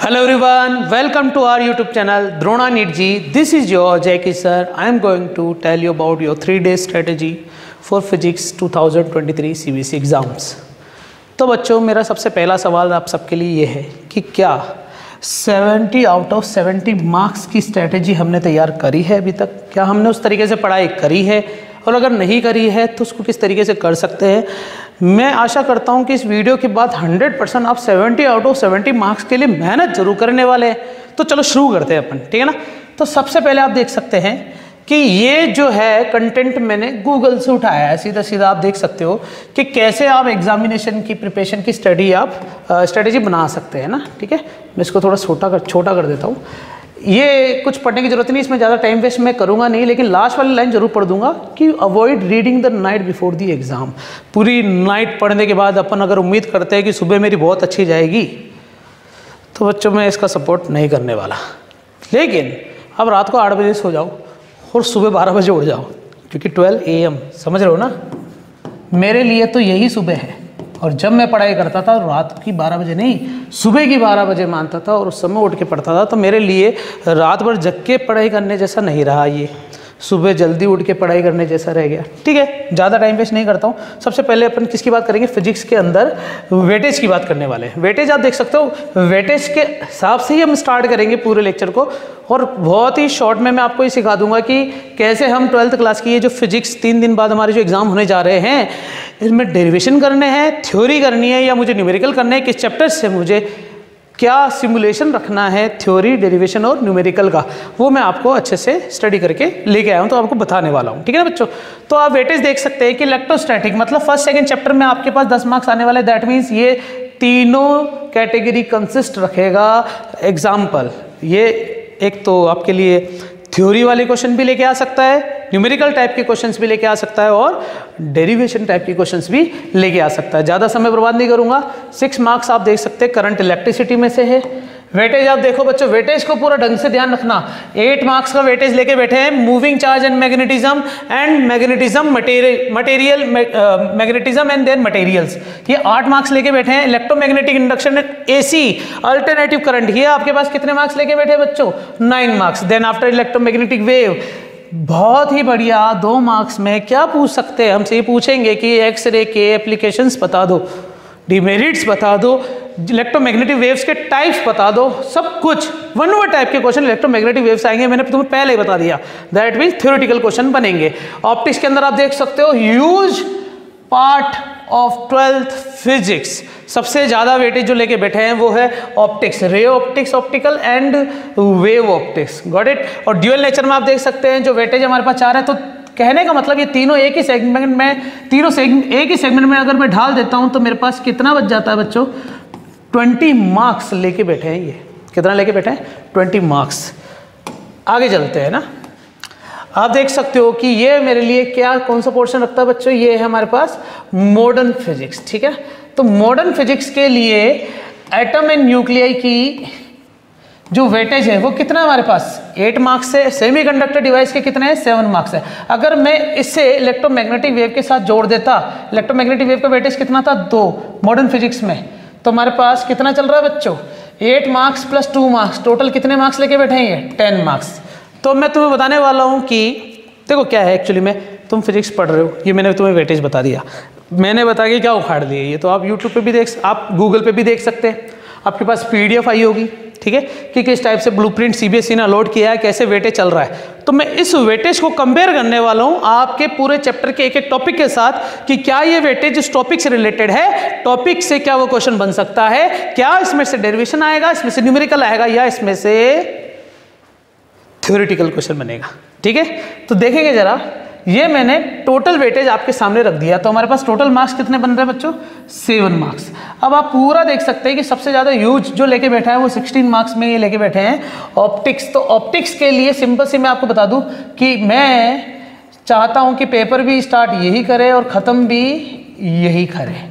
Hello everyone, welcome to our YouTube channel Drona NEET Ji. This is your Jackie sir. I am going to tell you about your 3-day strategy for Physics 2023 CBSE exams. तो बच्चों मेरा सबसे पहला सवाल आप सबके लिए ये है कि क्या 70 आउट ऑफ 70 मार्क्स की स्ट्रेटेजी हमने तैयार करी है अभी तक? क्या हमने उस तरीके से पढ़ाई करी है, और अगर नहीं करी है तो उसको किस तरीके से कर सकते हैं? मैं आशा करता हूं कि इस वीडियो के बाद 100% आप 70 आउट ऑफ 70 मार्क्स के लिए मेहनत जरूर करने वाले हैं। तो चलो शुरू करते हैं अपन, ठीक है ना। तो सबसे पहले आप देख सकते हैं कि ये जो है कंटेंट मैंने गूगल से उठाया है, सीधा सीधा आप देख सकते हो कि कैसे आप एग्जामिनेशन की प्रिपरेशन की स्ट्रेटेजी बना सकते हैं ना, ठीक है। मैं इसको थोड़ा छोटा कर देता हूँ। ये कुछ पढ़ने की जरूरत नहीं, इसमें ज़्यादा टाइम वेस्ट मैं करूँगा नहीं, लेकिन लास्ट वाली लाइन जरूर पढ़ दूंगा कि avoid reading the night before the exam. पूरी नाइट पढ़ने के बाद अपन अगर उम्मीद करते हैं कि सुबह मेरी बहुत अच्छी जाएगी, तो बच्चों मैं इसका सपोर्ट नहीं करने वाला। लेकिन अब रात को 8 बजे सो जाओ और सुबह 12 बजे उठ जाओ, क्योंकि 12 AM समझ रहे हो ना। मेरे लिए तो यही सुबह है, और जब मैं पढ़ाई करता था रात की 12 बजे नहीं, सुबह की 12 बजे मानता था और उस समय उठ के पढ़ता था। तो मेरे लिए रात भर जग के पढ़ाई करने जैसा नहीं रहा, ये सुबह जल्दी उठ के पढ़ाई करने जैसा रह गया, ठीक है। ज़्यादा टाइम वेस्ट नहीं करता हूँ। सबसे पहले अपन किसकी बात करेंगे? फिजिक्स के अंदर वेटेज की बात करने वाले हैं। वेटेज आप देख सकते हो, वेटेज के हिसाब से ही हम स्टार्ट करेंगे पूरे लेक्चर को, और बहुत ही शॉर्ट में मैं आपको ये सिखा दूंगा कि कैसे हम 12th क्लास की ये जो फिजिक्स 3 दिन बाद हमारे जो एग्जाम होने जा रहे हैं, इसमें डेरिवेशन करने हैं, थ्योरी करनी है, या मुझे न्यूमेरिकल करना है, किस चैप्टर से मुझे क्या सिमुलेशन रखना है, थ्योरी, डेरिवेशन और न्यूमेरिकल का, वो मैं आपको अच्छे से स्टडी करके लेके आया हूँ, तो आपको बताने वाला हूँ, ठीक है ना बच्चों। तो आप वेटेज देख सकते हैं कि इलेक्ट्रोस्टैटिक मतलब फर्स्ट सेकंड चैप्टर में आपके पास 10 मार्क्स आने वाले। दैट मीन्स ये तीनों कैटेगरी कंसिस्ट रखेगा। एग्जाम्पल, ये एक तो आपके लिए थ्योरी वाले क्वेश्चन भी लेके आ सकता है, न्यूमेरिकल टाइप के क्वेश्चंस भी लेके आ सकता है, और डेरिवेशन टाइप के क्वेश्चंस भी लेके आ सकता है। ज़्यादा समय बर्बाद नहीं करूंगा। 6 मार्क्स आप देख सकते हैं करंट इलेक्ट्रिसिटी में से है। वेटेज आप देखो बच्चों, वेटेज को पूरा ढंग से ध्यान रखना। 8 मार्क्स का वेटेज लेके बैठे हैं moving charge and magnetism material magnetism and then materials. ये 8 मार्क्स लेके बैठे हैं। Electromagnetic induction AC alternative current, ये आपके पास कितने मार्क्स लेके बैठे हैं बच्चों? 9 marks. Then after electromagnetic wave, बहुत ही बढ़िया। 2 मार्क्स में क्या पूछ सकते हैं? हमसे ये पूछेंगे कि एक्सरे के एप्लीकेशंस बता दो, डिमेरिट्स बता दो, इलेक्ट्रोमैग्नेटिक वेव्स के टाइप्स बता दो, सब कुछ 1 नंबर टाइप के क्वेश्चन इलेक्ट्रोमैग्नेटिक वेव्स आएंगे। मैंने तुम्हें पहले ही बता दिया। दैट मीन्स थ्योरेटिकल क्वेश्चन बनेंगे। ऑप्टिक्स के अंदर आप देख सकते हो huge part of 12th physics, सबसे ज्यादा वेटेज जो लेके बैठे हैं वो है optics, ray optics, optical and wave optics. Got it. और ड्यूअल नेचर में आप देख सकते हैं जो वेटेज हमारे पास 4 है। तो कहने का मतलब ये तीनों एक ही सेगमेंट में, एक ही सेगमेंट में अगर मैं ढाल देता हूं तो मेरे पास कितना बच जाता है बच्चों? 20 मार्क्स लेके बैठे हैं। ये कितना लेके बैठे हैं? 20 मार्क्स। आगे चलते हैं ना। आप देख सकते हो कि ये मेरे लिए क्या, कौन सा पोर्शन रखता है बच्चों? ये है हमारे पास मॉडर्न फिजिक्स, ठीक है। तो मॉडर्न फिजिक्स के लिए एटम एंड न्यूक्लियाई की जो वेटेज है वो कितना है हमारे पास? 8 मार्क्स है। सेमीकंडक्टर डिवाइस के कितने हैं? 7 मार्क्स है। अगर मैं इससे इलेक्ट्रोमैग्नेटिक वेव के साथ जोड़ देता, इलेक्ट्रोमैग्नेटिक वेव का वेटेज कितना था? 2 मॉडर्न फिजिक्स में। तो हमारे पास कितना चल रहा है बच्चों? 8 मार्क्स प्लस 2 मार्क्स, टोटल कितने मार्क्स लेके बैठे हैं? ये 10 मार्क्स। तो मैं तुम्हें बताने वाला हूँ कि देखो क्या है एक्चुअली में, तुम फिजिक्स पढ़ रहे हो, ये मैंने तुम्हें वेटेज बता दिया, मैंने बता के क्या उखाड़ दिया। ये तो आप यूट्यूब पे भी आप गूगल पे भी देख सकते हैं, आपके पास PDF आई होगी, ठीक है, कि किस टाइप से ब्लूप्रिंट CBSE ने अपलोड किया है, कैसे वेटेज चल रहा है। तो मैं इस वेटेज को कंपेयर करने वाला हूं आपके पूरे चैप्टर के एक टॉपिक के साथ कि क्या ये वेटेज इस टॉपिक से रिलेटेड है, टॉपिक से क्या वो क्वेश्चन बन सकता है, क्या इसमें से डेरिवेशन आएगा, इसमें से न्यूमेरिकल आएगा, या इसमें से थ्योरेटिकल क्वेश्चन बनेगा, ठीक है। तो देखेंगे जरा, ये मैंने टोटल वेटेज आपके सामने रख दिया। तो हमारे पास टोटल मार्क्स कितने बन रहे हैं बच्चों? 7 मार्क्स। अब आप पूरा देख सकते हैं कि सबसे ज्यादा यूज जो लेके बैठा है वो 16 मार्क्स में ये लेके बैठे हैं ऑप्टिक्स। तो ऑप्टिक्स के लिए सिंपल सी मैं आपको बता दूं कि मैं चाहता हूं कि पेपर भी स्टार्ट यही करे और खत्म भी यही करे।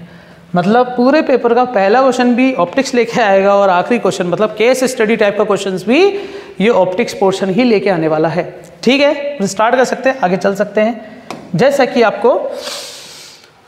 मतलब पूरे पेपर का पहला क्वेश्चन भी ऑप्टिक्स लेके आएगा और आखिरी क्वेश्चन मतलब केस स्टडी टाइप का क्वेश्चंस भी ये ऑप्टिक्स पोर्शन ही लेके आने वाला है, ठीक है। स्टार्ट कर सकते हैं, आगे चल सकते हैं। जैसा कि आपको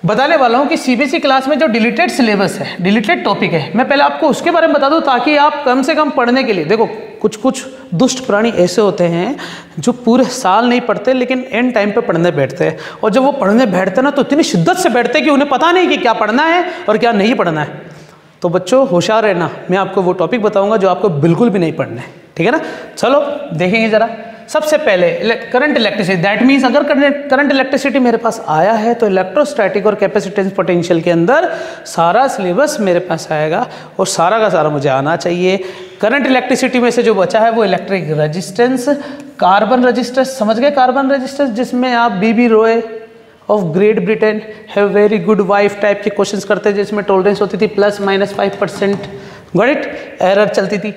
बताने वाला हूँ कि सीबीएसई क्लास में जो डिलीटेड सिलेबस है, डिलीटेड टॉपिक है, मैं पहले आपको उसके बारे में बता दूँ ताकि आप कम से कम पढ़ने के लिए, देखो कुछ कुछ दुष्ट प्राणी ऐसे होते हैं जो पूरे साल नहीं पढ़ते लेकिन एंड टाइम पे पढ़ने बैठते हैं, और जब वो पढ़ने बैठते हैं ना तो इतनी शिद्दत से बैठते हैं कि उन्हें पता नहीं कि क्या पढ़ना है और क्या नहीं पढ़ना है। तो बच्चों होशियार रहना, मैं आपको वो टॉपिक बताऊंगा जो आपको बिल्कुल भी नहीं पढ़ना है, ठीक है ना। चलो देखेंगे जरा। सबसे पहले करंट इलेक्ट्रिसिटी, दैट मीन्स अगर करंट इलेक्ट्रिसिटी मेरे पास आया है तो इलेक्ट्रोस्टैटिक और कैपेसिटेंस पोटेंशियल के अंदर सारा सिलेबस मेरे पास आएगा और सारा का सारा मुझे आना चाहिए। करंट इलेक्ट्रिसिटी में से जो बचा है वो इलेक्ट्रिक रेजिस्टेंस, कार्बन रेजिस्टेंस, समझ गए कार्बन रेजिस्टेंस, जिसमें आप BB Roy of Great Britain have very good wife type के क्वेश्चंस करते हैं, जिसमें टॉलरेंस होती थी +-5%, गॉट इट, एरर चलती थी।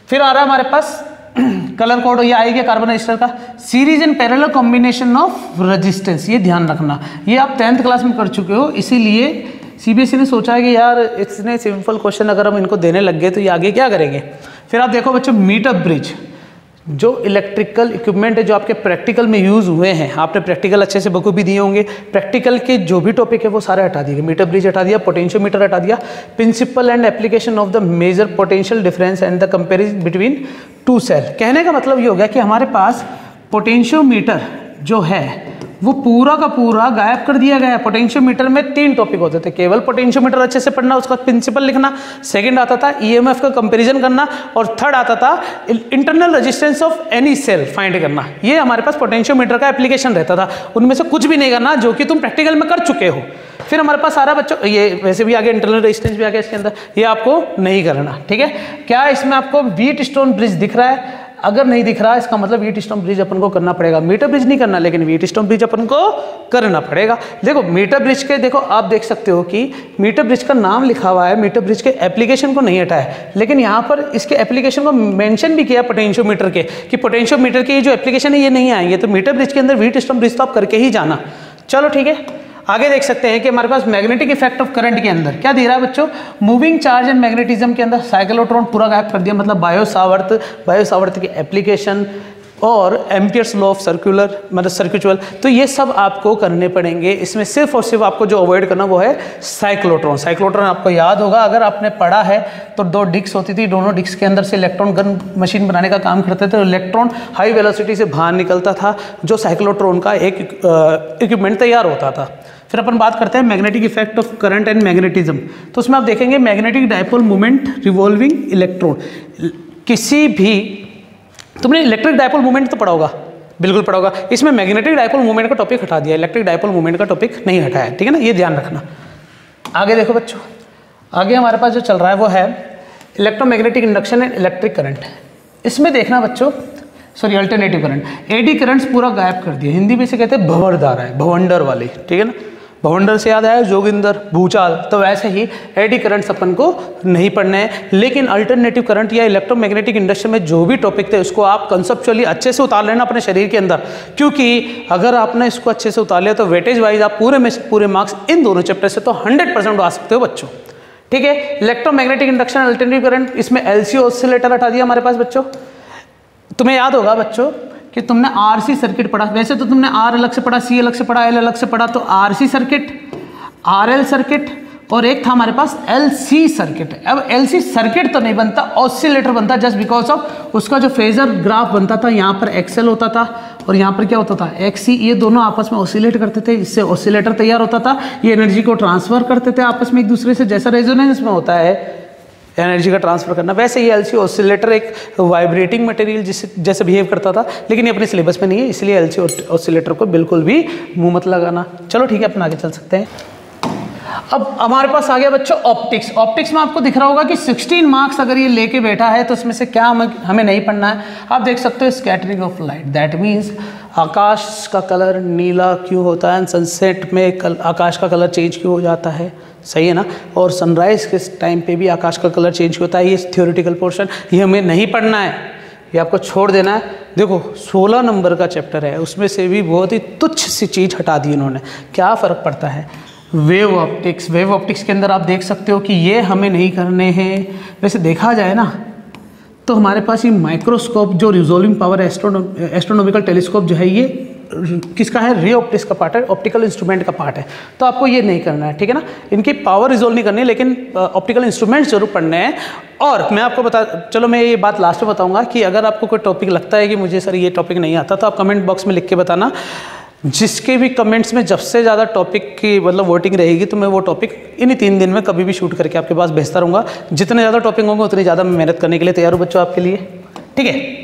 फिर आ रहा है हमारे पास कलर कोड, ये आएगा कार्बन रजिस्टर का, series and parallel combination of resistance, ये ध्यान रखना, ये आप 10th क्लास में कर चुके हो, इसीलिए सीबीएसई ने सोचा है कि यार इतने सिंपल क्वेश्चन अगर हम इनको देने लग गए तो ये आगे क्या करेंगे। फिर आप देखो बच्चों मीटर ब्रिज, जो इलेक्ट्रिकल इक्विपमेंट है जो आपके प्रैक्टिकल में यूज़ हुए हैं, आपने प्रैक्टिकल अच्छे से बखूबी दिए होंगे, प्रैक्टिकल के जो भी टॉपिक है वो सारे हटा दिए, मीटर ब्रिज हटा दिया, पोटेंशियोमीटर हटा दिया, principle and application of the measure potential difference and the comparison between two cell. कहने का मतलब ये हो गया कि हमारे पास पोटेंशियोमीटर जो है वो पूरा का पूरा गायब कर दिया गया है। पोटेंशियोमीटर में 3 टॉपिक होते थे, केवल पोटेंशियोमीटर अच्छे से पढ़ना, उसका प्रिंसिपल लिखना, सेकंड आता था ईएमएफ का कंपैरिजन करना, और थर्ड आता था internal resistance of any cell find करना। ये हमारे पास पोटेंशियोमीटर का एप्लीकेशन रहता था, उनमें से कुछ भी नहीं करना जो कि तुम प्रैक्टिकल में कर चुके हो। फिर हमारे पास आ रहा है बच्चों, ये वैसे भी आगे इंटरनल रेजिस्टेंस भी आ गया इसके अंदर, ये आपको नहीं करना, ठीक है। क्या इसमें आपको व्हीटस्टोन ब्रिज दिख रहा है? अगर नहीं दिख रहा है इसका मतलब व्हीटस्टोन ब्रिज अपन को करना पड़ेगा, मीटर ब्रिज नहीं करना, लेकिन व्हीटस्टोन ब्रिज अपन को करना पड़ेगा। देखो मीटर ब्रिज के, देखो आप देख सकते हो कि मीटर ब्रिज का नाम लिखा हुआ है, मीटर ब्रिज के एप्लीकेशन को नहीं हटाया, लेकिन यहाँ पर इसके एप्लीकेशन को मेंशन भी किया पोटेंशियोमीटर के, कि पोटेंशियोमीटर के जो एप्लीकेशन है ये नहीं आएंगे, तो मीटर ब्रिज के अंदर व्हीटस्टोन ब्रिज तो आप करके ही जाना। चलो ठीक है, आगे देख सकते हैं कि हमारे पास मैग्नेटिक इफेक्ट ऑफ करंट के अंदर क्या दे रहा है बच्चों, मूविंग चार्ज एंड मैग्नेटिज्म के अंदर साइक्लोट्रॉन पूरा गायब कर दिया, मतलब बायो-सावर्त की एप्लीकेशन और एम्पियर्स लॉ ऑफ सर्कुलर मतलब सर्क्यूचुअल, तो ये सब आपको करने पड़ेंगे। इसमें सिर्फ और सिर्फ आपको जो अवॉइड करना वो है साइक्लोट्रॉन। साइक्लोट्रॉन आपको याद होगा, अगर आपने पढ़ा है तो 2 डिस्क होती थी, दोनों डिस्क के अंदर से इलेक्ट्रॉन गन मशीन बनाने का काम करते थे, इलेक्ट्रॉन हाई वेलोसिटी से बाहर निकलता था, जो साइक्लोट्रॉन का एक इक्विपमेंट तैयार होता था। फिर अपन बात करते हैं magnetic effect of current and magnetism, तो उसमें आप देखेंगे magnetic dipole moment revolving electron. किसी भी तुमने इलेक्ट्रिक डायपोल मोमेंट तो पढ़ा होगा, बिल्कुल पढ़ा होगा, इसमें मैग्नेटिक डायपोल मोमेंट का टॉपिक हटा दिया, इलेक्ट्रिक डायपोल मोमेंट का टॉपिक नहीं हटाया, ठीक है ना, ये ध्यान रखना। आगे देखो बच्चों, आगे हमारे पास जो चल रहा है वो है electromagnetic induction and electric current. इसमें देखना बच्चों, sorry alternative current, eddy currents पूरा गायब कर दिया, हिंदी में से कहते हैं भंवरधारा है, भवंडर वाली, ठीक है ना, भवंडर से याद आया जोगिंदर, भूचाल, तो वैसे ही एडी करंट्स अपन को नहीं पढ़ने हैं, लेकिन अल्टरनेटिव करंट या इलेक्ट्रोमैग्नेटिक इंडक्शन में जो भी टॉपिक थे उसको आप कंसेप्चुअली अच्छे से उतार लेना अपने शरीर के अंदर, क्योंकि अगर आपने इसको अच्छे से उतार लिया तो वेटेज वाइज आप पूरे में से पूरे मार्क्स इन दोनों चैप्टर से तो 100% आ सकते हो बच्चों, ठीक है। इलेक्ट्रोमैग्नेटिक इंडक्शन अल्टरनेटिव करंट, इसमें एलसी ऑसिलेटर हटा दिया हमारे पास बच्चों। तुम्हें याद होगा बच्चों कि तुमने आरसी सर्किट पढ़ा, वैसे तो तुमने आर अलग से पढ़ा, सी अलग से पढ़ा, एल अलग से पढ़ा, तो आरसी सर्किट, आरएल सर्किट और एक था हमारे पास एलसी सर्किट। अब एलसी सर्किट तो नहीं बनता, ऑसिलेटर बनता, जस्ट बिकॉज ऑफ उसका जो फेजर ग्राफ बनता था, यहाँ पर एक्सएल होता था और यहाँ पर क्या होता था एक्सी, ये दोनों आपस में ऑसिलेट करते थे, इससे ऑसिलेटर तैयार होता था, ये एनर्जी को ट्रांसफर करते थे आपस में एक दूसरे से, जैसा रेजोनेंस में होता है एनर्जी का ट्रांसफर करना, वैसे ये एलसी ऑसिलेटर एक वाइब्रेटिंग मटेरियल जैसे बिहेव करता था, लेकिन ये अपने सिलेबस में नहीं है, इसलिए एलसी ऑसिलेटर को बिल्कुल भी मुंह मत लगाना। चलो ठीक है, अपन आगे चल सकते हैं। अब हमारे पास आ गया बच्चों ऑप्टिक्स। ऑप्टिक्स में आपको दिख रहा होगा कि 16 मार्क्स अगर ये लेके बैठा है तो इसमें से क्या हमें नहीं पढ़ना है। आप देख सकते हो scattering of light, that means आकाश का कलर नीला क्यों होता है, सनसेट में आकाश का कलर चेंज क्यों हो जाता है, सही है ना, और सनराइज के टाइम पे भी आकाश का कलर चेंज होता है। ये थ्योरेटिकल पोर्शन, ये हमें नहीं पढ़ना है, ये आपको छोड़ देना है। देखो 16 नंबर का चैप्टर है, उसमें से भी बहुत ही तुच्छ सी चीज़ हटा दी इन्होंने, क्या फ़र्क पड़ता है। वेव ऑप्टिक्स, वेव ऑप्टिक्स के अंदर आप देख सकते हो कि ये हमें नहीं करने हैं। वैसे देखा जाए ना तो हमारे पास ये माइक्रोस्कोप जो रिजोल्विंग पावर एस्ट्रोनॉमिकल टेलीस्कोप जो है ये किसका है, रे ऑप्टिक्स का पार्ट है, ऑप्टिकल इंस्ट्रूमेंट का पार्ट है। तो आपको ये नहीं करना है, ठीक है ना, इनकी पावर रिजोल्व नहीं करनी है, लेकिन ऑप्टिकल इंस्ट्रूमेंट्स जरूर पढ़ने हैं। और मैं आपको चलो मैं ये बात लास्ट में बताऊंगा कि अगर आपको कोई टॉपिक लगता है कि मुझे सर ये टॉपिक नहीं आता, तो आप कमेंट बॉक्स में लिख के बताना। जिसके भी कमेंट्स में सबसे ज़्यादा टॉपिक की मतलब वोटिंग रहेगी, तो मैं वो टॉपिक इन्हीं 3 दिन में कभी भी शूट करके आपके पास भेजता रहूँगा। जितने ज़्यादा टॉपिक होंगे उतनी ज़्यादा मैं मेहनत करने के लिए तैयार हूँ बच्चों आपके लिए, ठीक है।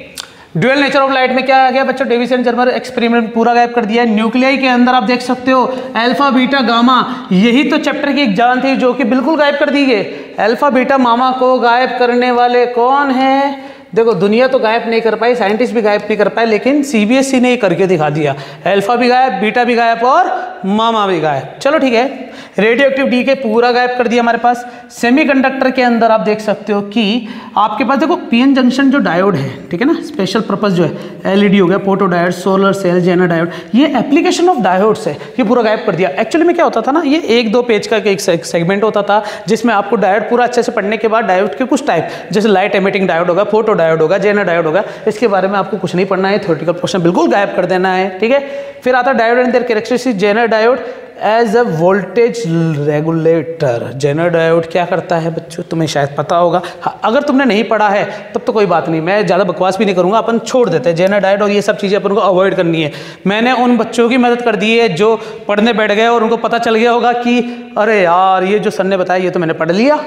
ड्यूअल नेचर ऑफ लाइट में क्या आ गया बच्चों, डेविस एंड जर्मर एक्सपेरिमेंट पूरा गायब कर दिया है। न्यूक्लियाई के अंदर आप देख सकते हो अल्फा बीटा गामा, यही तो चैप्टर की एग्जाम थी जो कि बिल्कुल गायब कर दी गई। अल्फा बीटा मामा को गायब करने वाले कौन है? देखो दुनिया तो गायब नहीं कर पाई, साइंटिस्ट भी गायब नहीं कर पाए, लेकिन सीबीएसई ने ये करके दिखा दिया। अल्फा भी गायब, बीटा भी गायब और मामा भी गायब। चलो ठीक है। रेडियो एक्टिव डी के पूरा गायब कर दिया हमारे पास। सेमीकंडक्टर के अंदर आप देख सकते हो कि आपके पास देखो पीएन जंक्शन जो डायोड है, ठीक है ना, स्पेशल पर्पस जो है, एलईडी हो गया, photo diode, solar cell, Zener diode, ये एप्लीकेशन ऑफ डायोड्स है, ये पूरा गायब कर दिया। एक्चुअली में क्या होता था ना, ये 1-2 पेज का एक सेगमेंट होता था जिसमें आपको डायोड पूरा अच्छे से पढ़ने के बाद डायोड के कुछ टाइप, जैसे लाइट एमिटिंग डायोड होगा, फोटो डायोड होगा, जेनर डायोड होगा, इसके बारे में आपको कुछ नहीं पढ़ना है, थ्योरेटिकल पोर्शन बिल्कुल गायब कर देना है, ठीक है। फिर आता है diode and their characteristics. Zener diode as a voltage regulator. Zener diode क्या करता है बच्चों, तुम्हें शायद पता होगा। अगर तुमने नहीं पढ़ा है तब तो कोई बात नहीं, मैं ज़्यादा बकवास भी नहीं करूँगा, अपन छोड़ देते हैं। जेनर डायोड और ये सब चीज़ें अपन को अवॉइड करनी है। मैंने उन बच्चों की मदद कर दी है जो पढ़ने बैठ गए और उनको पता चल गया होगा कि अरे यार ये जो सर ने बताया ये तो मैंने पढ़ लिया।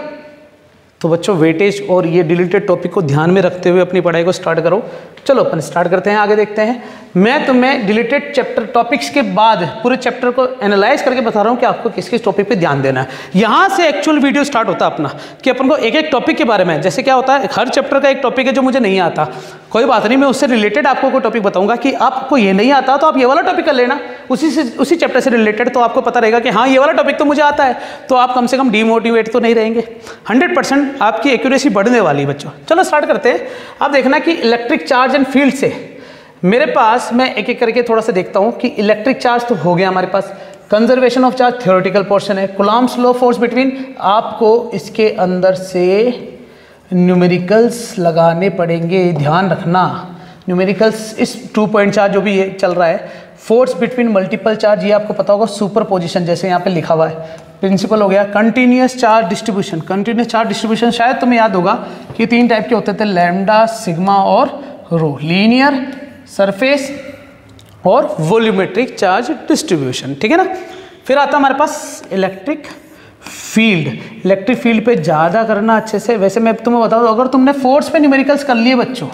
तो बच्चों वेटेज और ये डिलीटेड टॉपिक को ध्यान में रखते हुए अपनी पढ़ाई को स्टार्ट करो। चलो अपन स्टार्ट करते हैं, आगे देखते हैं। मैं तुम्हें डिलीटेड चैप्टर टॉपिक्स के बाद पूरे चैप्टर को एनालाइज करके बता रहा हूँ कि आपको किस किस टॉपिक पे ध्यान देना है। यहाँ से एक्चुअल वीडियो स्टार्ट होता है अपना, कि अपन को एक एक टॉपिक के बारे में, जैसे क्या होता है हर चैप्टर का एक टॉपिक है जो मुझे नहीं आता, कोई बात नहीं, मैं उससे रिलेटेड आपको कोई टॉपिक बताऊंगा कि आपको ये नहीं आता तो आप ये वाला टॉपिक कर लेना, उसी चैप्टर से रिलेटेड, तो आपको पता रहेगा कि हाँ ये वाला टॉपिक तो मुझे आता है, तो आप कम से कम डीमोटिवेट तो नहीं रहेंगे। 100% आपकी एक्यूरेसी बढ़ने वाली है बच्चों। चलो स्टार्ट करते हैं। आप देखना कि इलेक्ट्रिक चार्ज एंड फील्ड से मेरे पास, मैं एक एक करके थोड़ा सा देखता हूँ कि इलेक्ट्रिक चार्ज तो हो गया हमारे पास, conservation of charge theoretical portion है, कूलम्ब्स लॉ फोर्स बिटवीन, आपको इसके अंदर से न्यूमेरिकल्स लगाने पड़ेंगे, ध्यान रखना न्यूमेरिकल्स। इस 2 पॉइंट चार्ज जो भी ये चल रहा है, फोर्स बिटवीन मल्टीपल चार्ज, ये आपको पता होगा, सुपर पोजिशन जैसे यहाँ पे लिखा हुआ है, प्रिंसिपल हो गया। Continuous charge distribution, continuous charge distribution शायद तुम्हें याद होगा कि 3 टाइप के होते थे, लैम्डा, सिग्मा और रो, लीनियर, सरफेस और वॉल्यूमेट्रिक चार्ज डिस्ट्रीब्यूशन, ठीक है ना। फिर आता हमारे पास इलेक्ट्रिक फील्ड। इलेक्ट्रिक फील्ड पे ज़्यादा करना अच्छे से। वैसे मैं तुम्हें बता दूं, अगर तुमने फोर्स पे न्यूमेरिकल्स कर लिए बच्चों,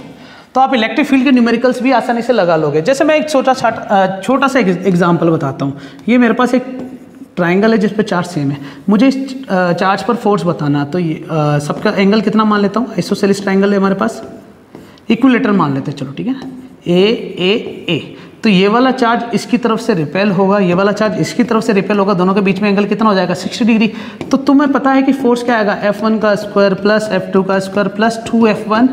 तो आप इलेक्ट्रिक फील्ड के न्यूमेरिकल्स भी आसानी से लगा लोगे। जैसे मैं एक छोटा सा एग्जाम्पल बताता हूँ। ये मेरे पास एक ट्राइंगल है जिस पे चार्ज सेम है, मुझे इस चार्ज पर फोर्स बताना, तो ये सबका एंगल कितना मान लेता हूँ, आइसोसेलेस ट्राइंगल है हमारे पास, इक्विलेटरल मान लेते हैं, चलो ठीक है ना, ए। तो ये वाला चार्ज इसकी तरफ से रिपेल होगा, ये वाला चार्ज इसकी तरफ से रिपेल होगा, दोनों के बीच में एंगल कितना हो जाएगा, 60 डिग्री। तो तुम्हें पता है कि फोर्स क्या आएगा, F1 का स्क्वायर प्लस F2 का square plus 2F1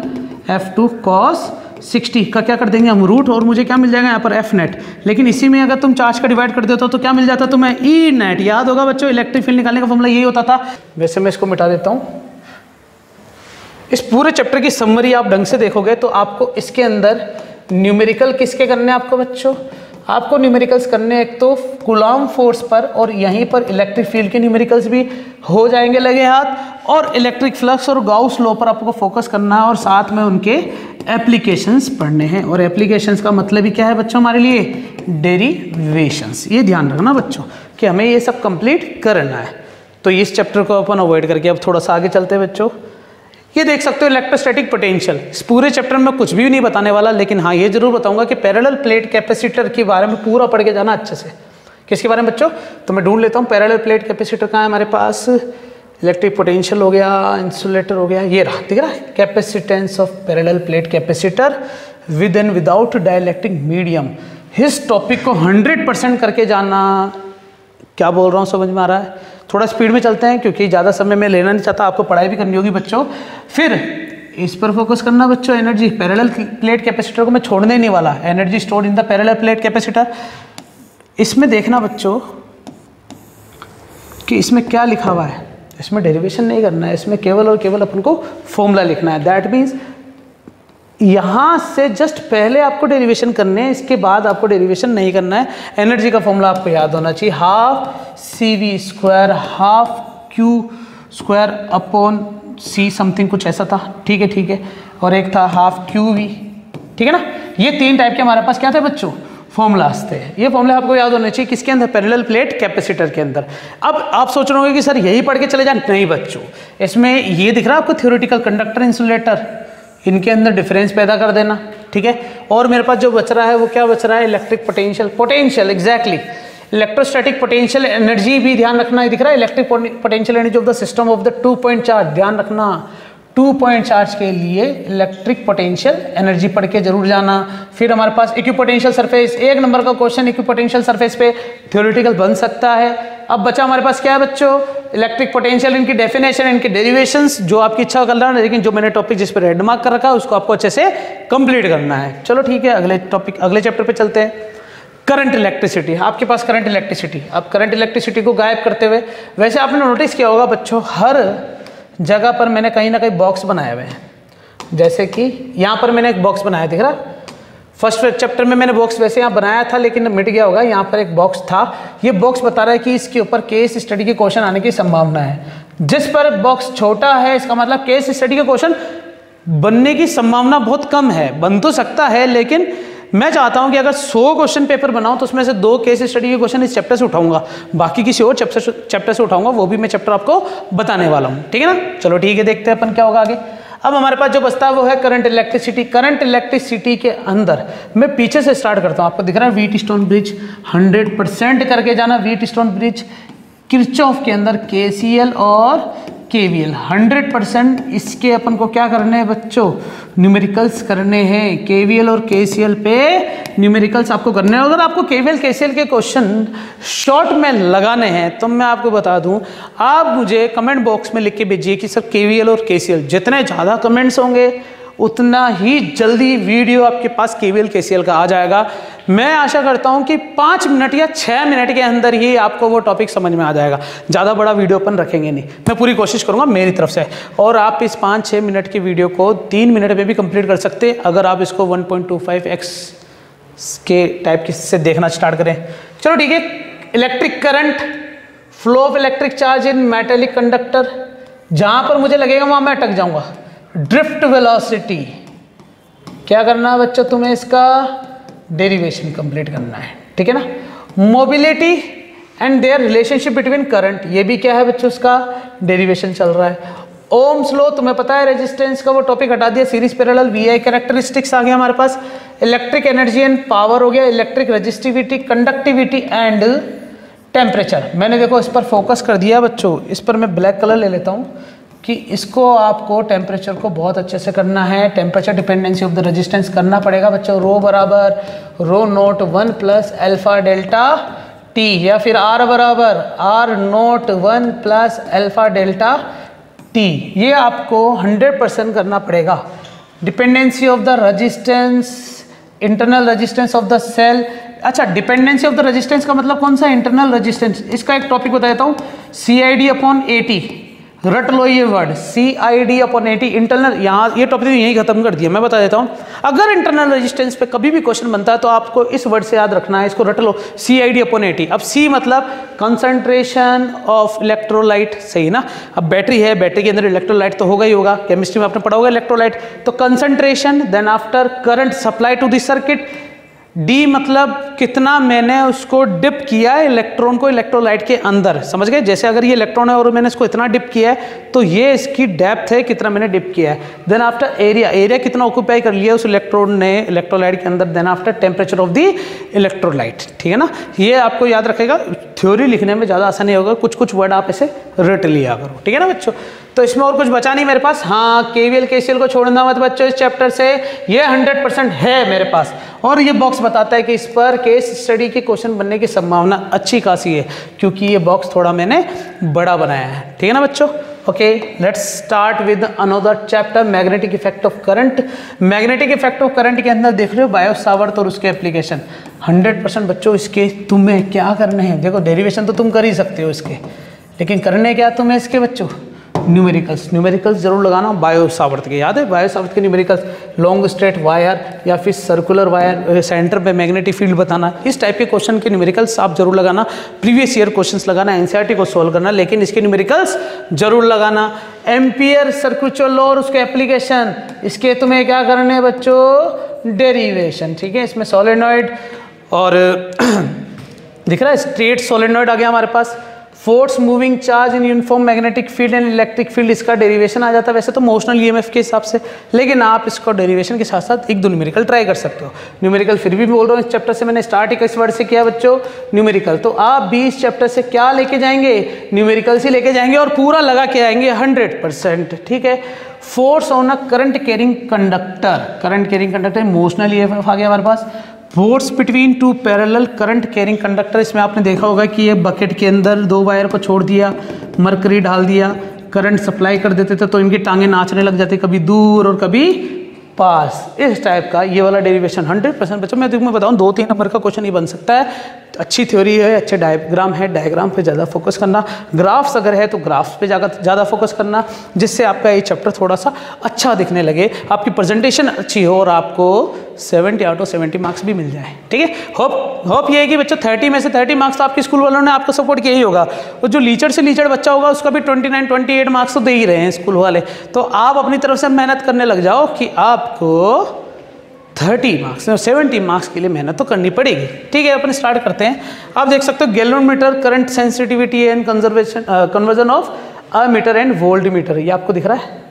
F2 cos 60 का क्या कर देंगे हम, रूट, और मुझे क्या मिल जाएगा यहाँ पर F नेट। लेकिन इसी में अगर तुम चार्ज का डिवाइड कर देते हो तो क्या मिल जाता, तुम्हें E नेट। याद होगा बच्चों, इलेक्ट्रिक फील्ड निकालने का फॉर्मूला यही होता था। वैसे मैं इसको मिटा देता हूँ। इस पूरे चैप्टर की समरी आप ढंग से देखोगे तो आपको इसके अंदर न्यूमेरिकल किसके करने हैं आपको बच्चों, आपको न्यूमेरिकल्स करने एक तो कूलम्ब फोर्स पर, और यहीं पर इलेक्ट्रिक फील्ड के न्यूमेरिकल्स भी हो जाएंगे लगे हाथ, और इलेक्ट्रिक फ्लक्स और गाउस लॉ पर आपको फोकस करना है, और साथ में उनके एप्लीकेशंस पढ़ने हैं। और एप्लीकेशंस का मतलब ही क्या है बच्चों हमारे लिए, डेरिवेशंस। ये ध्यान रखना बच्चों कि हमें ये सब कंप्लीट करना है। तो इस चैप्टर को अपन अवॉइड करके अब थोड़ा सा आगे चलते हैं बच्चों। ये देख सकते हो इलेक्ट्रोस्टैटिक पोटेंशियल। इस पूरे चैप्टर में कुछ भी नहीं बताने वाला, लेकिन हाँ ये जरूर बताऊंगा कि पैरेलल प्लेट कैपेसिटर के बारे में पूरा पढ़ के जाना अच्छे से। किसके बारे में बच्चों, तो मैं ढूंढ लेता हूँ पैरेलल प्लेट कैपेसिटर कहाँ है हमारे पास। इलेक्ट्रिक पोटेंशियल हो गया, इंसुलेटर हो गया, ये रहा, दिख रहा है, capacitance of parallel plate capacitor with and without dielectric medium. इस टॉपिक को 100% करके जाना। क्या बोल रहा हूँ समझ में आ रहा है? थोड़ा स्पीड में चलते हैं क्योंकि ज़्यादा समय मैं लेना नहीं चाहता, आपको पढ़ाई भी करनी होगी बच्चों। फिर इस पर फोकस करना बच्चों, एनर्जी। पैरेलल प्लेट कैपेसिटर को मैं छोड़ने नहीं वाला, energy stored in the parallel plate capacitor. इसमें देखना बच्चों कि इसमें क्या लिखा हुआ है, इसमें डेरिवेशन नहीं करना है, इसमें केवल और केवल अपन को फॉर्मूला लिखना है। दैट मीन्स यहाँ से जस्ट पहले आपको डेरिवेशन करने हैं, इसके बाद आपको डेरिवेशन नहीं करना है। एनर्जी का फॉर्मूला आपको याद होना चाहिए, half CV² half Q² upon C something कुछ ऐसा था, ठीक है, और एक था हाफ QV, ठीक है ना। ये 3 टाइप के हमारे पास क्या थे बच्चों, फॉर्मूलाज थे। ये फॉर्मूला आपको याद होने चाहिए किसके अंदर, पैरेलल प्लेट कैपेसिटर के अंदर। अब आप सोच रहे होंगे कि सर यही पढ़ के चले जाए, नहीं बच्चों, इसमें ये दिख रहा है आपको थ्योरेटिकल कंडक्टर इंसुलेटर, इनके अंदर डिफरेंस पैदा कर देना, ठीक है। और मेरे पास जो बच रहा है वो क्या बच रहा है, electric potential exactly, electrostatic potential energy भी ध्यान रखना है, दिख रहा है electric potential energy of the system of the 2 point charge, ध्यान रखना 2 पॉइंट चार्ज के लिए इलेक्ट्रिक पोटेंशियल एनर्जी पढ़ के जरूर जाना। फिर हमारे पास इक्विपोटेंशियल सरफेस, 1 नंबर का क्वेश्चन इक्विपोटेंशियल सरफेस पे थ्योरेटिकल बन सकता है। अब बचा हमारे पास क्या है बच्चों, इलेक्ट्रिक पोटेंशियल, इनकी डेफिनेशन, इनके डेरिवेशंस, जो आपकी इच्छा कर रहा है, लेकिन जो मैंने टॉपिक जिस पर रेड मार्क कर रखा है उसको आपको अच्छे से कंप्लीट करना है। चलो ठीक है, अगले चैप्टर पे चलते हैं। करंट इलेक्ट्रिसिटी, आपके पास करंट इलेक्ट्रिसिटी, अब करंट इलेक्ट्रिसिटी को गायब करते हुए, वैसे आपने नोटिस किया होगा बच्चों हर जगह पर मैंने कहीं ना कहीं बॉक्स बनाए हुए हैं, जैसे कि यहाँ पर मैंने एक बॉक्स बनाया, दिख रहा, फर्स्ट चैप्टर में मैंने बॉक्स वैसे यहाँ बनाया था लेकिन मिट गया होगा, यहाँ पर एक बॉक्स था। ये बॉक्स बता रहा है कि इसके ऊपर केस स्टडी के क्वेश्चन आने की संभावना है। जिस पर बॉक्स छोटा है इसका मतलब केस स्टडी के क्वेश्चन बनने की संभावना बहुत कम है। बन तो सकता है लेकिन मैं चाहता हूं कि अगर 100 क्वेश्चन पेपर बनाऊं तो उसमें से 2 केस स्टडी के क्वेश्चन इस चैप्टर से उठाऊंगा, बाकी किसी और चैप्टर से उठाऊंगा, वो भी मैं चैप्टर आपको बताने वाला हूं, ठीक है ना। चलो ठीक है, देखते हैं अपन क्या होगा आगे। अब हमारे पास जो बचता है वो है करंट इलेक्ट्रिसिटी। करंट इलेक्ट्रिसिटी के अंदर मैं पीछे से स्टार्ट करता हूं, आपको दिख रहा है व्हीटस्टोन ब्रिज, 100% करके जाना। व्हीटस्टोन ब्रिज, किरचॉफ के अंदर KCL और KVL 100%, इसके अपन को क्या करने हैं बच्चों, न्यूमेरिकल्स करने हैं। KVL और KCL पे न्यूमेरिकल्स आपको करने हैं। अगर आपको KVL KCL के क्वेश्चन शॉर्ट में लगाने हैं तो मैं आपको बता दूं, आप मुझे कमेंट बॉक्स में लिख के भेजिए कि सर KVL और KCL, जितने ज़्यादा कमेंट्स होंगे उतना ही जल्दी वीडियो आपके पास KVL KCL का आ जाएगा। मैं आशा करता हूं कि 5 मिनट या 6 मिनट के अंदर ही आपको वो टॉपिक समझ में आ जाएगा। ज़्यादा बड़ा वीडियो अपन रखेंगे नहीं, मैं पूरी कोशिश करूंगा मेरी तरफ से। और आप इस 5-6 मिनट के वीडियो को 3 मिनट में भी कंप्लीट कर सकते हैं अगर आप इसको 1.25x के टाइप से देखना स्टार्ट करें। चलो ठीक है, electric current, flow of electric charge in metallic conductor, जहां पर मुझे लगेगा वहां मैं अटक जाऊंगा। ड्रिफ्ट वेलोसिटी, क्या करना है बच्चों, तुम्हें इसका डेरिवेशन कंप्लीट करना है, ठीक है ना। Mobility and their relationship between current, ये भी क्या है बच्चों, उसका डेरिवेशन चल रहा है। ओम्स लॉ, तुम्हें पता है रेजिस्टेंस का, वो टॉपिक हटा दिया। सीरीज पैरेलल, VI कैरेक्टरिस्टिक्स आ गया हमारे पास। इलेक्ट्रिक एनर्जी एंड पावर हो गया। Electric resistivity, conductivity and temperature. मैंने देखो इस पर फोकस कर दिया बच्चों, इस पर मैं ब्लैक कलर ले लेता हूँ कि इसको आपको टेम्परेचर को बहुत अच्छे से करना है। Temperature dependency of the resistance करना पड़ेगा बच्चों। रो बराबर ρ0 1 प्लस अल्फा डेल्टा T, या फिर R बराबर R0 1 plus alpha delta T, ये आपको 100% करना पड़ेगा। Dependency of the resistance, internal resistance of the cell. अच्छा, डिपेंडेंसी ऑफ द रेजिस्टेंस का मतलब कौन सा, इंटरनल रेजिस्टेंस। इसका एक टॉपिक बता देता हूँ, CID/80, रट लो ये वर्ड, CID/80 इंटरनल। यहाँ ये टॉपिक यही खत्म कर दिया, मैं बता देता हूँ। अगर इंटरनल रेजिस्टेंस पे कभी भी क्वेश्चन बनता है तो आपको इस वर्ड से याद रखना है, इसको रट लो, CID/80। अब C मतलब कंसंट्रेशन ऑफ इलेक्ट्रोलाइट, सही ना। अब बैटरी है, बैटरी के अंदर इलेक्ट्रोलाइट तो होगा ही होगा, केमिस्ट्री में आपने पढ़ा होगा इलेक्ट्रोलाइट। तो concentration, then after current supply to this circuit. D मतलब कितना मैंने उसको डिप किया है इलेक्ट्रॉन को इलेक्ट्रोलाइट के अंदर, समझ गए। जैसे अगर ये इलेक्ट्रॉन है और मैंने इसको इतना डिप किया है तो ये इसकी डेप्थ है, कितना मैंने डिप किया है। देन आफ्टर एरिया, एरिया कितना ऑक्यूपाई कर लिया उस इलेक्ट्रॉन ने इलेक्ट्रोलाइट के अंदर। Then after temperature of the electrolyte, ठीक है ना। ये आपको याद रखेगा, थ्योरी लिखने में ज़्यादा आसानी होगा, कुछ कुछ वर्ड आप ऐसे रट लिया करो, ठीक है ना बच्चों। तो इसमें और कुछ बचा नहीं मेरे पास। हाँ, KVL KCL को छोड़ना मत बच्चों इस चैप्टर से, ये 100% है मेरे पास। और ये बॉक्स बताता है कि इस पर केस स्टडी के क्वेश्चन बनने की संभावना अच्छी खासी है, क्योंकि ये बॉक्स थोड़ा मैंने बड़ा बनाया है, ठीक है ना बच्चों। Okay, let's start with another chapter, magnetic effect of current. Magnetic effect of current के अंदर देख रहे हो बायो सावर्ट और उसके एप्लीकेशन। 100% बच्चों इसके तुम्हें क्या करने हैं, देखो डेरिवेशन तो तुम कर ही सकते हो इसके, लेकिन करने क्या तुम्हें इसके बच्चों, न्यूमेरिकल्स, न्यूमेरिकल्स जरूर लगाना। बायो सावर्त के याद है, बायो सावर्त के न्यूमेरिकल्स, लॉन्ग स्ट्रेट वायर या फिर सर्कुलर वायर, सेंटर पे मैग्नेटिक फील्ड बताना, इस टाइप के क्वेश्चन के न्यूमेरिकल्स आप जरूर लगाना। प्रीवियस ईयर क्वेश्चंस लगाना, एनसीईआरटी को सोल्व करना, लेकिन इसके न्यूमेरिकल्स जरूर लगाना। एम्पियर सर्कुलर लॉ और उसके एप्लीकेशन, इसके तुम्हें क्या करने हैं बच्चों, डेरिवेशन। ठीक है, इसमें सोलेनॉइड और दिख रहा है स्ट्रेट सोलेनॉइड आ गया हमारे पास, force moving charge in uniform magnetic field and electric field, इसका डेरिवेशन आ जाता है वैसे तो मोशनल ईएमएफ के हिसाब से, लेकिन आप इसको डेरिवेशन के साथ साथ एक दो न्यूमेरिकल ट्राई कर सकते हो। न्यूमेरिकल फिर भी बोल रहा हूँ, इस चैप्टर से मैंने स्टार्ट ही किस वर्ड से किया बच्चों, न्यूमेरिकल। तो आप भी इस चैप्टर से क्या लेके जाएंगे, न्यूमेरिकल्स ही लेके जाएंगे और पूरा लगा के आएंगे 100%। ठीक है, force on a current carrying conductor, current carrying conductor emotional EMF आ गया हमारे पास। Force between two parallel current carrying conductor, इसमें आपने देखा होगा कि ये बकेट के अंदर दो वायर को छोड़ दिया, मरकरी डाल दिया, करंट सप्लाई कर देते थे तो इनकी टांगें नाचने लग जाती, कभी दूर और कभी पास, इस टाइप का ये वाला डेरिवेशन 100% बच्चों मैं तुम्हें बताऊं 2-3 नंबर का क्वेश्चन ये बन सकता है। अच्छी थ्योरी है, अच्छे डायग्राम है, डायग्राम पे ज़्यादा फोकस करना, ग्राफ्स अगर है तो ग्राफ्स पे ज़्यादा फोकस करना, जिससे आपका ये चैप्टर थोड़ा सा अच्छा दिखने लगे, आपकी प्रेजेंटेशन अच्छी हो और आपको 70 आउट ऑफ 70 मार्क्स भी मिल जाए। ठीक है, होप ये है कि बच्चों 30 में से 30 मार्क्स तो आपके स्कूल वालों ने आपको सपोर्ट किया ही होगा, और जो लीचड़ से लीचड़ बच्चा होगा उसका भी 29-28 मार्क्स तो दे ही रहे हैं स्कूल वाले। तो आप अपनी तरफ से मेहनत करने लग जाओ कि आपको 30 मार्क्स और 70 मार्क्स के लिए मेहनत तो करनी पड़ेगी। ठीक है, अपन स्टार्ट करते हैं। आप देख सकते हो galvanometer current sensitivity and conversion of ammeter and voltmeter, ये आपको दिख रहा है।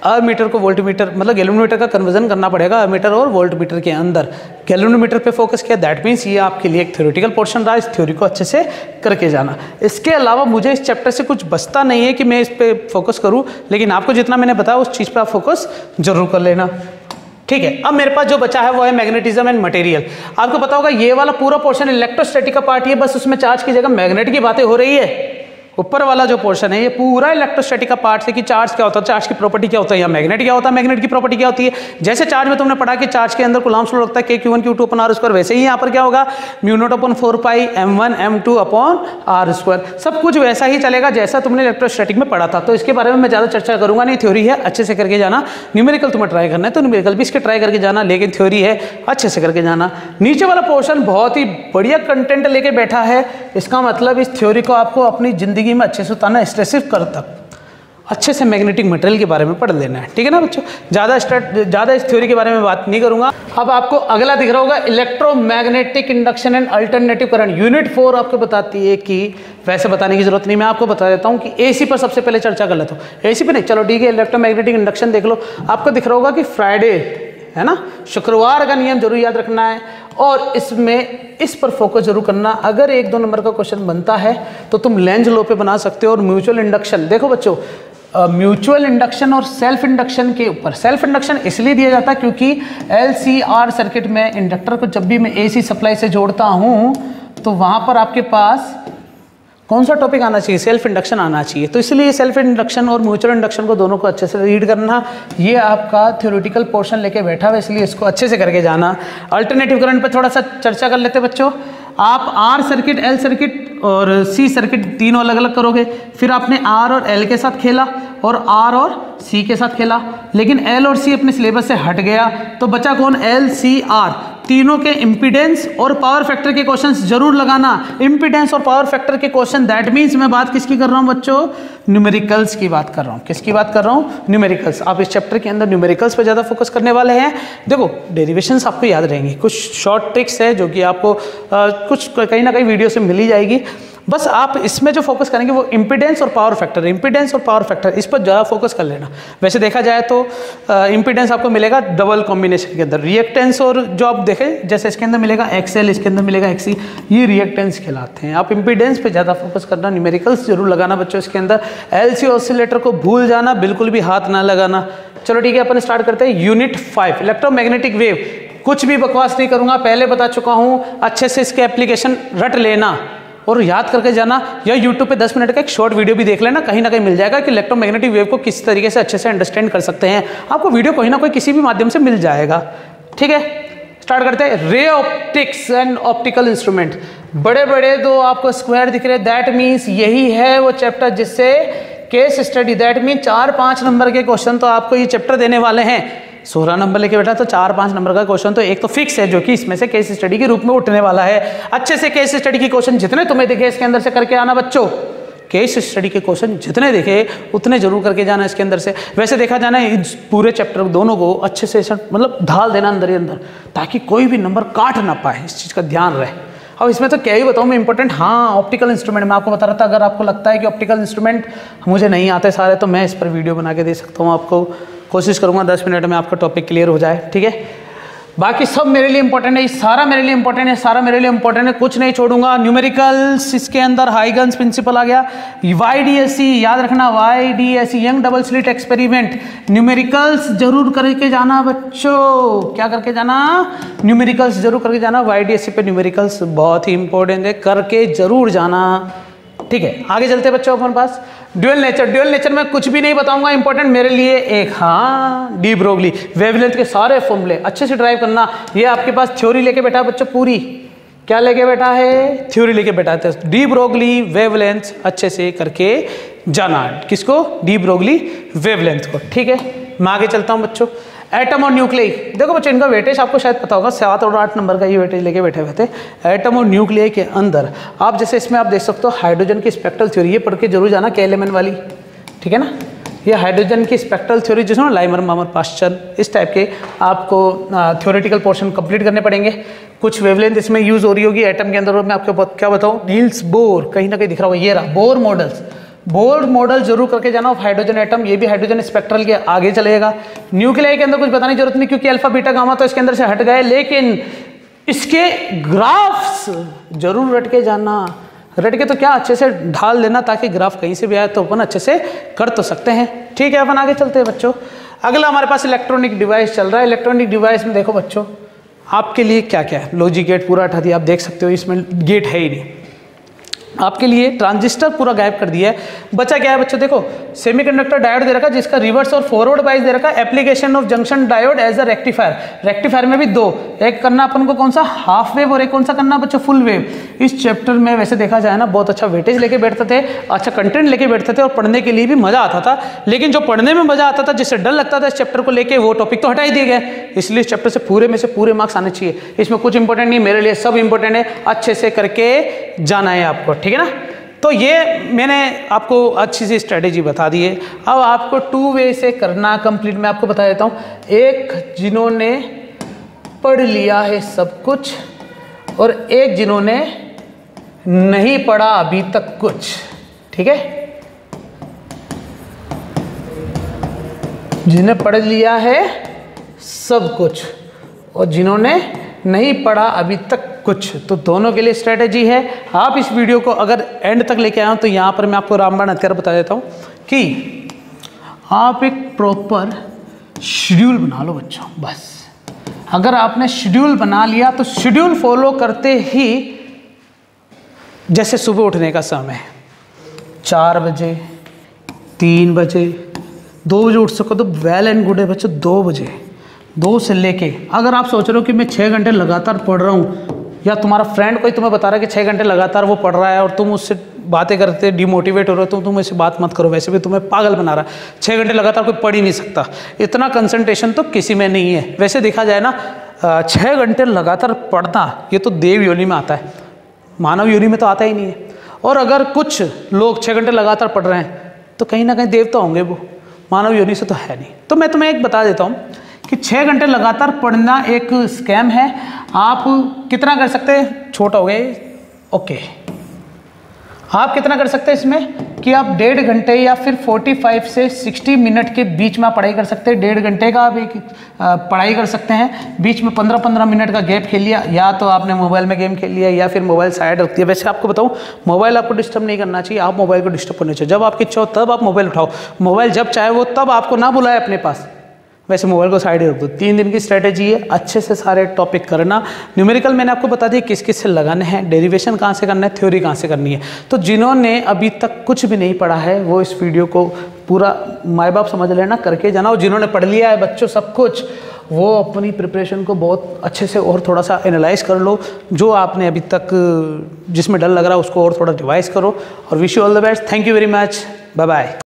अ मीटर को वोल्ट मीटर मतलब गैलोमीटर का कन्वर्जन करना पड़ेगा अ मीटर और वोल्ट मीटर के अंदर। गैलोमीटर पे फोकस किया, दैट मीन्स ये आपके लिए एक थ्योरेटिकल पोर्शन रहा, इस थ्योरी को अच्छे से करके जाना। इसके अलावा मुझे इस चैप्टर से कुछ बचता नहीं है कि मैं इस पे फोकस करूं, लेकिन आपको जितना मैंने बताया उस चीज़ पे आप फोकस जरूर कर लेना। ठीक है, अब मेरे पास जो बचा है वो है मैग्नेटिज्म एंड मटेरियल। आपको पता होगा ये वाला पूरा पोर्शन इलेक्ट्रोस्टैटिक का पार्ट, ये बस उसमें चार्ज की जगह मैग्नेट की बातें हो रही है। ऊपर वाला जो पोर्शन है ये पूरा इलेक्ट्रोस्टैटिक का पार्ट है कि चार्ज क्या होता है, चार्ज की प्रॉपर्टी क्या होता है, या मैग्नेट क्या होता है, मैग्नेट की प्रॉपर्टी क्या होती है। जैसे चार्ज में तुमने पढ़ा कि चार्ज के अंदर कूलम्ब फ्लो लगता है Q1 Q2 अपॉन r², वैसे ही यहाँ पर क्या होगा म्यू नॉट अपॉन 4 पाई m1 m2 अपॉन r²। सब कुछ वैसा ही चलेगा जैसा तुमने इलेक्ट्रोस्टैटिक में पढ़ा था। तो इसके बारे में मैं ज़्यादा चर्चा करूंगा नहीं, थ्योरी है अच्छे से करके जाना। न्यूमेरिकल तुम्हें ट्राई करना है तो न्यूमेरिकल भी इसके ट्राई करके जाना, लेकिन थ्योरी है अच्छे से करके जाना। नीचे वाला पोर्शन बहुत ही बढ़िया कंटेंट लेके बैठा है, इसका मतलब इस थ्योरी को आपको अपनी जिंदगी में अच्छे से उतारना, स्ट्रेसिव कर तक अच्छे से मैग्नेटिक मटेरियल के बारे में पढ़ लेना है। ठीक है ना बच्चों, ज़्यादा इस थ्योरी के बारे में बात नहीं करूंगा। अब आपको अगला दिख रहा होगा electromagnetic induction and alternative current. Unit 4 आपको बताती है कि वैसे बताने की जरूरत नहीं, मैं आपको बता देता हूँ कि एसी पर सबसे पहले चर्चा कर लेता हूँ। एसी पे नहीं, चलो ठीक है, इलेक्ट्रोमैग्नेटिक इंडक्शन देख लो। आपको दिख रहा होगा कि फ्राइडे है ना, शुक्रवार का नियम जरूर याद रखना है और इसमें इस पर फोकस जरूर करना। अगर 1-2 नंबर का क्वेश्चन बनता है तो तुम लेंज लॉ पे बना सकते हो। और म्यूचुअल इंडक्शन देखो बच्चों, म्यूचुअल इंडक्शन और सेल्फ इंडक्शन के ऊपर, सेल्फ इंडक्शन इसलिए दिया जाता है क्योंकि LCR सर्किट में इंडक्टर को जब भी मैं AC सप्लाई से जोड़ता हूँ तो वहाँ पर आपके पास कौन सा टॉपिक आना चाहिए, सेल्फ इंडक्शन आना चाहिए। तो इसलिए सेल्फ इंडक्शन और म्यूचुअल इंडक्शन को दोनों को अच्छे से रीड करना, ये आपका थ्योरेटिकल पोर्शन लेके बैठा हुआ, इसलिए इसको अच्छे से करके जाना। अल्टरनेटिव करंट पे थोड़ा सा चर्चा कर लेते बच्चों। आप R सर्किट, L सर्किट और C सर्किट तीनों अलग अलग करोगे, फिर आपने R और L के साथ खेला और R और C के साथ खेला, लेकिन L और C अपने सिलेबस से हट गया तो बचा कौन, L, C, R। तीनों के इम्पीडेंस और पावर फैक्टर के क्वेश्चंस जरूर लगाना। इम्पीडेंस और पावर फैक्टर के क्वेश्चन, दैट मीन्स मैं बात किसकी कर रहा हूँ बच्चों, न्यूमेरिकल्स की बात कर रहा हूँ। किसकी बात कर रहा हूँ, न्यूमेरिकल्स। आप इस चैप्टर के अंदर न्यूमेरिकल्स पे ज़्यादा फोकस करने वाले हैं। देखो डेरिवेशंस आपको याद रहेंगी, कुछ शॉर्ट ट्रिक्स है जो कि आपको कुछ कहीं ना कहीं वीडियो से मिल ही जाएगी। बस आप इसमें जो फोकस करेंगे वो इम्पीडेंस और पावर फैक्टर, इम्पीडेंस और पावर फैक्टर, इस पर ज़्यादा फोकस कर लेना। वैसे देखा जाए तो इम्पीडेंस आपको मिलेगा डबल कॉम्बिनेशन के अंदर, रिएक्टेंस और जो आप देखें जैसे इसके अंदर मिलेगा XL, इसके अंदर मिलेगा XC, ये रिएक्टेंस कहलाते हैं। आप इम्पीडेंस पे ज़्यादा फोकस करना, न्यूमेरिकल्स जरूर लगाना बच्चों इसके अंदर। LC ऑसिलेटर को भूल जाना, बिल्कुल भी हाथ ना लगाना। चलो ठीक है, अपन स्टार्ट करते हैं। Unit 5 electromagnetic wave. कुछ भी बकवास नहीं करूँगा, पहले बता चुका हूँ, अच्छे से इसके एप्लीकेशन रट लेना और याद करके जाना, या YouTube पे 10 मिनट का एक शॉर्ट वीडियो भी देख लेना, कहीं ना कहीं मिल जाएगा कि इलेक्ट्रोमैग्नेटिक वेव को किस तरीके से अच्छे से अंडरस्टैंड कर सकते हैं। आपको वीडियो कोई ना कोई किसी भी माध्यम से मिल जाएगा। ठीक है, स्टार्ट करते हैं। Ray optics and optical instrument. बड़े बड़े दो आपको स्क्वायर दिख रहे हैं, दैट मीन्स यही है वो चैप्टर जिससे case study, that mean 4-5 number के क्वेश्चन तो आपको ये चैप्टर देने वाले हैं। 16 नंबर लेके बैठा तो 4-5 नंबर का क्वेश्चन तो एक तो फिक्स है, जो कि इसमें से केस स्टडी के रूप में उठने वाला है। अच्छे से केस स्टडी के क्वेश्चन जितने तुम्हें दिखे इसके अंदर से करके आना बच्चों। केस स्टडी के क्वेश्चन जितने देखे उतने जरूर करके जाना इसके अंदर से। वैसे देखा जाना इस पूरे चैप्टर दोनों को अच्छे से मतलब ढाल देना अंदर ही अंदर, ताकि कोई भी नंबर काट ना पाए, इस चीज़ का ध्यान रहे। अब इसमें तो क्या ही बताऊँ मैं इंपॉर्टेंट, हाँ ऑप्टिकल इंस्ट्रूमेंट मैं आपको बता रहा था। अगर आपको लगता है कि ऑप्टिकल इंस्ट्रूमेंट मुझे नहीं आते सारे, तो मैं इस पर वीडियो बना के दे सकता हूँ आपको। कोशिश करूँगा 10 मिनट में आपका टॉपिक क्लियर हो जाए, ठीक है। बाकी सब मेरे लिए इंपॉर्टेंट है, ये सारा मेरे लिए इंपॉर्टेंट है, सारा मेरे लिए इंपॉर्टेंट है, कुछ नहीं छोड़ूंगा। न्यूमेरिकल्स इसके अंदर हाइगन्स प्रिंसिपल आ गया। YDSE याद रखना, YDSE young double slit experiment. Numericals जरूर करके जाना बच्चों, क्या करके जाना, न्यूमेरिकल्स जरूर करके जाना। YDSE पे न्यूमेरिकल्स बहुत ही इंपॉर्टेंट है, करके जरूर जाना, ठीक है। आगे चलते बच्चों अपन पास ड्यूअल नेचर। ड्यूअल नेचर में कुछ भी नहीं बताऊंगा, इंपॉर्टेंट मेरे लिए एक, हाँ डी ब्रोगली वेवलेंथ के सारे फॉर्मूले अच्छे से ड्राइव करना। ये आपके पास थ्योरी लेके बैठा है बच्चों, पूरी क्या लेके बैठा है, थ्योरी लेके बैठा है। डी ब्रोगली वेवलेंथ अच्छे से करके जाना, किसको, डी ब्रोगली वेवलेंथ को, ठीक है। मैं आगे चलता हूँ बच्चों। एटम और न्यूक्लियाई, देखो बच्चों इनका वेटेज आपको शायद पता होगा, 7 और 8 नंबर का ये वेटेज लेके बैठे हुए थे। एटम और न्यूक्लियाई के अंदर आप जैसे इसमें आप देख सकते हो हाइड्रोजन की स्पेक्ट्रल थ्योरी, ये पढ़ के जरूर जाना, केलेमन वाली, ठीक है ना। ये हाइड्रोजन की स्पेक्ट्रल थ्योरी जिसमें लाइमर मामर पास्चर इस टाइप के आपको थ्योरेटिकल पोर्शन कंप्लीट करने पड़ेंगे। कुछ वेवलेंथ इसमें यूज हो रही होगी एटम के अंदर। मैं आपको क्या बताऊँ, नील्स बोर कहीं ना कहीं दिख रहा होगा, ये रहा बोर मॉडल्स। बोर मॉडल जरूर करके जाना ऑफ हाइड्रोजन एटम, ये भी हाइड्रोजन स्पेक्ट्रल के आगे चलेगा। न्यूक्लियाई के अंदर कुछ बताने की जरूरत नहीं, क्योंकि अल्फा बीटा गामा तो इसके अंदर से हट गए, लेकिन इसके ग्राफ्स जरूर रट के जाना। रट के तो क्या, अच्छे से ढाल लेना, ताकि ग्राफ कहीं से भी आए तो अपन अच्छे से कर तो सकते हैं, ठीक है। अपन आगे चलते हैं बच्चों। अगला हमारे पास इलेक्ट्रॉनिक डिवाइस चल रहा है। इलेक्ट्रॉनिक डिवाइस में देखो बच्चों आपके लिए क्या क्या है, लॉजिक गेट पूरा हटा दिया, आप देख सकते हो इसमें गेट है ही नहीं। आपके लिए ट्रांजिस्टर पूरा गायब कर दिया है। बचा क्या है बच्चों, देखो सेमीकंडक्टर डायोड दे रखा है, जिसका रिवर्स और फॉरवर्ड बाइस दे रखा है। Application of junction diode as a rectifier. Rectifier में भी दो, एक करना अपन को कौन सा, हाफ वेव, और एक कौन सा करना बच्चों, फुल वेव। इस चैप्टर में वैसे देखा जाए ना बहुत अच्छा वेटेज लेके बैठते थे, अच्छा कंटेंट लेके बैठते थे, और पढ़ने के लिए भी मजा आता था। लेकिन जो पढ़ने में मजा आता था, जिससे डर लगता था इस चैप्टर को लेके, वो टॉपिक तो हटा ही दिए गए। इसलिए इस चैप्टर से पूरे में से पूरे मार्क्स आने चाहिए। इसमें कुछ इंपॉर्टेंट नहीं, मेरे लिए सब इंपॉर्टेंट है, अच्छे से करके जाना है आपको, ठीक है ना। तो ये मैंने आपको अच्छी सी स्ट्रेटेजी बता दी है। अब आपको 2 वे से करना कंप्लीट, मैं आपको बता देता हूँ। एक जिन्होंने पढ़ लिया है सब कुछ, और एक जिन्होंने नहीं पढ़ा अभी तक कुछ, ठीक है। जिन्होंने पढ़ लिया है सब कुछ और जिन्होंने नहीं पढ़ा अभी तक कुछ, तो दोनों के लिए स्ट्रेटेजी है। आप इस वीडियो को अगर एंड तक लेके आए तो यहाँ पर मैं आपको रामबाण हथियार बता देता हूँ कि आप एक प्रॉपर शेड्यूल बना लो बच्चों। बस अगर आपने शेड्यूल बना लिया तो शेड्यूल फॉलो करते ही, जैसे सुबह उठने का समय 4 बजे, 3 बजे, 2 बजे उठ सको तो वेल एंड गुड है बच्चों। 2 बजे, 2 से लेके, अगर आप सोच रहे हो कि मैं 6 घंटे लगातार पढ़ रहा हूँ, या तुम्हारा फ्रेंड कोई तुम्हें बता रहा है कि 6 घंटे लगातार वो पढ़ रहा है और तुम उससे बातें करते डिमोटिवेट हो रहे हो, तो तुम ऐसे बात मत करो, वैसे भी तुम्हें पागल बना रहा है। 6 घंटे लगातार कोई पढ़ ही नहीं सकता, इतना कंसंट्रेशन तो किसी में नहीं है। वैसे देखा जाए ना, 6 घंटे लगातार पढ़ना ये तो देव योनि में आता है, मानव योनि में तो आता ही नहीं है। और अगर कुछ लोग 6 घंटे लगातार पढ़ रहे हैं तो कहीं ना कहीं देव तो होंगे, वो मानव योनि से तो है नहीं। तो मैं तुम्हें एक बता देता हूँ कि 6 घंटे लगातार पढ़ना एक स्कैम है। आप कितना कर सकते हैं, छोटा हो गए, ओके। आप कितना कर सकते हैं इसमें कि आप 1.5 घंटे या फिर 45 से 60 मिनट के बीच में आप पढ़ाई कर सकते हैं। 1.5 घंटे का आप एक पढ़ाई कर सकते हैं, बीच में 15-15 मिनट का गैप खेल लिया, या तो आपने मोबाइल में गेम खेल लिया या फिर मोबाइल साइड रख दिया। वैसे आपको बताऊं, मोबाइल आपको डिस्टर्ब नहीं करना चाहिए, आप मोबाइल को डिस्टर्ब करना चाहिए। जब आपकी इच्छा हो तब आप मोबाइल उठाओ, मोबाइल जब चाहे वो तब आपको ना बुलाए अपने पास, वैसे मोबाइल को साइड ही रख दो। 3 दिन की स्ट्रेटेजी है, अच्छे से सारे टॉपिक करना। न्यूमेरिकल मैंने आपको बता दिया किस किस से लगाने हैं, डेरिवेशन कहाँ से करना है, थ्योरी कहाँ से करनी है। तो जिन्होंने अभी तक कुछ भी नहीं पढ़ा है वो इस वीडियो को पूरा माँ बाप समझ लेना, करके जाना। और जिन्होंने पढ़ लिया है बच्चों सब कुछ, वो अपनी प्रिपरेशन को बहुत अच्छे से और थोड़ा सा एनालाइज कर लो। जो आपने अभी तक जिसमें डर लग रहा है उसको और थोड़ा रिवाइज करो। और wish you all the best. Thank you very much, bye bye.